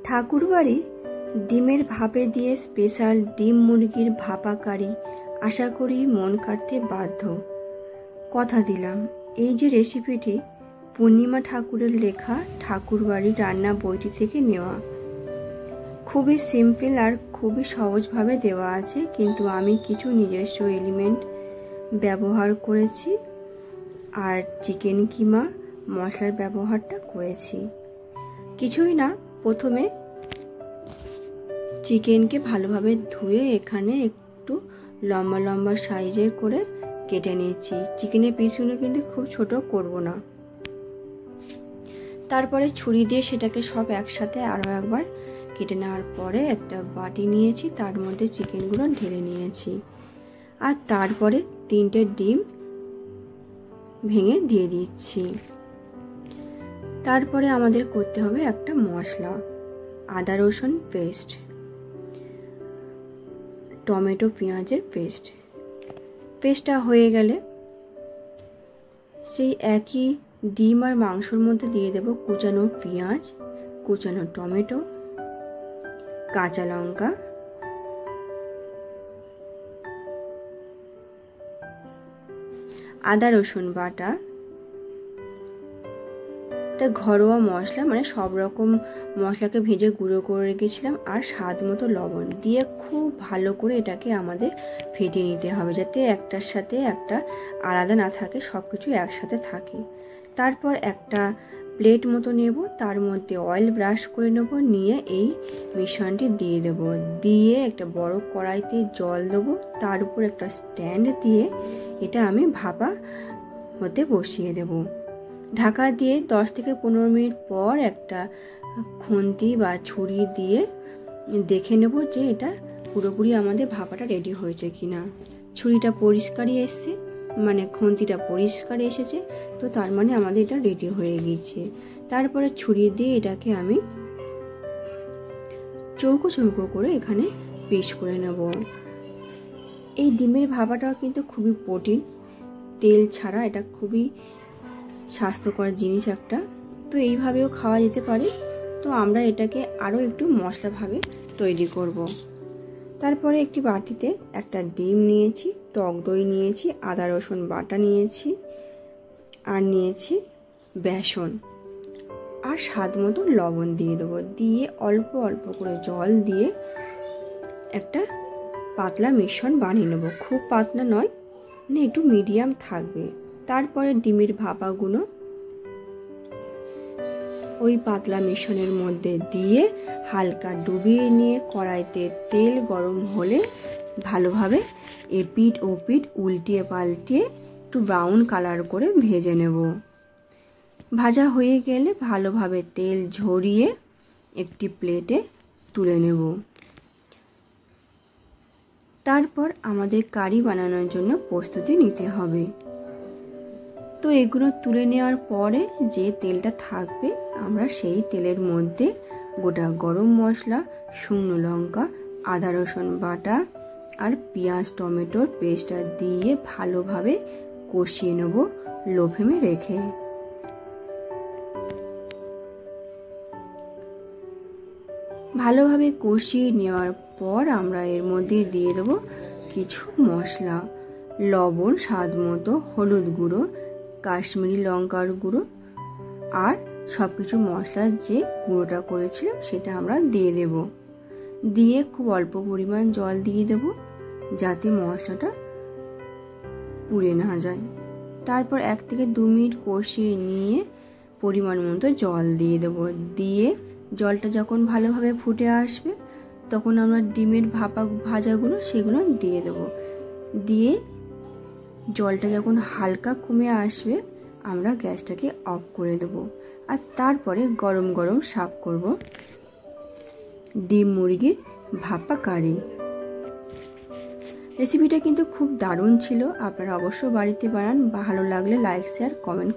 ঠাকুরবাড়ির ডিমের ভাপে দিয়ে স্পেশাল ডিম মুরগির ভাপা কারি আশা করি মন কাটতে বাধ্য। কথা দিলাম, এই যে রেসিপিটি পূর্ণিমা ঠাকুরের লেখা ঠাকুরবাড়ির রান্না বইটি থেকে নেওয়া। খুবই সিম্পল আর খুবই সহজভাবে দেওয়া আছে, কিন্তু আমি কিছু নিজস্ব এলিমেন্ট ব্যবহার করেছি আর চিকেন কিমা মশলার ব্যবহারটা করেছি। কিছুই না, প্রথমে চিকেনকে ভালোভাবে ধুয়ে এখানে একটু লম্বা লম্বা সাইজের করে কেটে নিয়েছি। চিকেনের পিসগুলো কিন্তু খুব ছোট করব না। তারপরে ছুরি দিয়ে সেটাকে সব একসাথে আরও একবার কেটে নেওয়ার পরে একটা বাটি নিয়েছি, তার মধ্যে চিকেনগুলো ঢেলে নিয়েছি আর তারপরে 3টে ডিম ভেঙে দিয়ে দিচ্ছি। তারপরে আমাদের করতে হবে একটা মশলা, আদা রসুন পেস্ট, টমেটো পেঁয়াজের পেস্টটা হয়ে গেলে সেই একই ডিম আর মাংসর মধ্যে দিয়ে দেব কুচানো পেঁয়াজ, কুচানো টমেটো, কাঁচা লঙ্কা, আদা রসুন বাটা, এটা ঘরোয়া মশলা, মানে সব রকম মশলাকে ভেজে গুঁড়ো করে রেখেছিলাম, আর স্বাদ মতো লবণ দিয়ে খুব ভালো করে এটাকে আমাদের ফেটিয়ে নিতে হবে, যাতে একটার সাথে একটা আলাদা না থাকে, সব কিছু একসাথে থাকে। তারপর একটা প্লেট মতো নেব, তার মধ্যে অয়েল ব্রাশ করে নেব, নিয়ে এই মিশ্রণটি দিয়ে দেব, দিয়ে একটা বড় কড়াইতে জল দেবো, তার উপর একটা স্ট্যান্ড দিয়ে এটা আমি ভাপা হতে বসিয়ে দেব। ঢাকা দিয়ে 10 থেকে 15 মিনিট পর একটা খুন্তি বা ছুরি দিয়ে দেখে নেব যে এটা পুরোপুরি আমাদের ভাপাটা রেডি হয়েছে কিনা। ছুরিটা পরিষ্কারই এসছে, মানে খুন্তিটা পরিষ্কার এসেছে, তো তার মানে আমাদের এটা রেডি হয়ে গিয়েছে। তারপরে ছুরি দিয়ে এটাকে আমি চৌকো চৌকো করে এখানে পিস করে নেব। এই ডিমের ভাপাটাও কিন্তু খুবই প্রোটিন, তেল ছাড়া এটা খুবই স্বাস্থ্যকর জিনিস একটা, তো এইভাবেও খাওয়া যেতে পারে। তো আমরা এটাকে আরও একটু মশলাভাবে তৈরি করব। তারপরে একটি বাটিতে একটা ডিম নিয়েছি, টক দই নিয়েছি, আদা রসুন বাটা নিয়েছি, আর নিয়েছি বেসন, আর স্বাদ মতো লবণ দিয়ে দেবো, দিয়ে অল্প অল্প করে জল দিয়ে একটা পাতলা মিশ্রণ বানিয়ে নেব। খুব পাতলা নয়, মানে একটু মিডিয়াম থাকবে। তারপরে ডিমের ভাপাগুলো ওই পাতলা মিশ্রণের মধ্যে দিয়ে হালকা ডুবিয়ে নিয়ে কড়াইতে তেল গরম হলে ভালোভাবে এপিট ওপিট উল্টিয়ে পাল্টিয়ে একটু ব্রাউন কালার করে ভেজে নেব। ভাজা হয়ে গেলে ভালোভাবে তেল ঝরিয়ে একটি প্লেটে তুলে নেব। তারপর আমাদের কারি বানানোর জন্য প্রস্তুতি নিতে হবে। তো এগুলো তুলে নেওয়ার পরে যে তেলটা থাকবে, আমরা সেই তেলের মধ্যে গোটা গরম মশলা, শুকনো লঙ্কা, আদা রসুন বাটা আর পেঁয়াজ টমেটোর পেস্টটা দিয়ে ভালোভাবে কষিয়ে নেব লো ফ্লেমে রেখে। ভালোভাবে কষিয়ে নেওয়ার পর আমরা এর মধ্যে দিয়ে দেব কিছু মশলা, লবণ স্বাদ মতো, হলুদ গুঁড়ো, কাশ্মীরি লঙ্কার গুঁড়ো, আর সব কিছু মশলার যে গুঁড়োটা করেছিলাম সেটা আমরা দিয়ে দেব। দিয়ে খুব অল্প পরিমাণ জল দিয়ে দেব, যাতে মশলাটা পুড়ে না যায়। তারপর 1 থেকে 2 মিনিট কষিয়ে নিয়ে পরিমাণ মতো জল দিয়ে দেব, দিয়ে জলটা যখন ভালোভাবে ফুটে আসবে তখন আমরা ডিমের ভাজাগুলো সেগুলো দিয়ে দেব। দিয়ে জলটা যখন হালকা কমে আসবে আমরা গ্যাসটাকে অফ করে দেব, আর তারপরে গরম গরম সার্ভ করব ডিম মুরগির ভাপা কারি। রেসিপিটা কিন্তু খুব দারুণ ছিল, আপনারা অবশ্যই বাড়িতে বানান। ভালো লাগলে লাইক শেয়ার কমেন্ট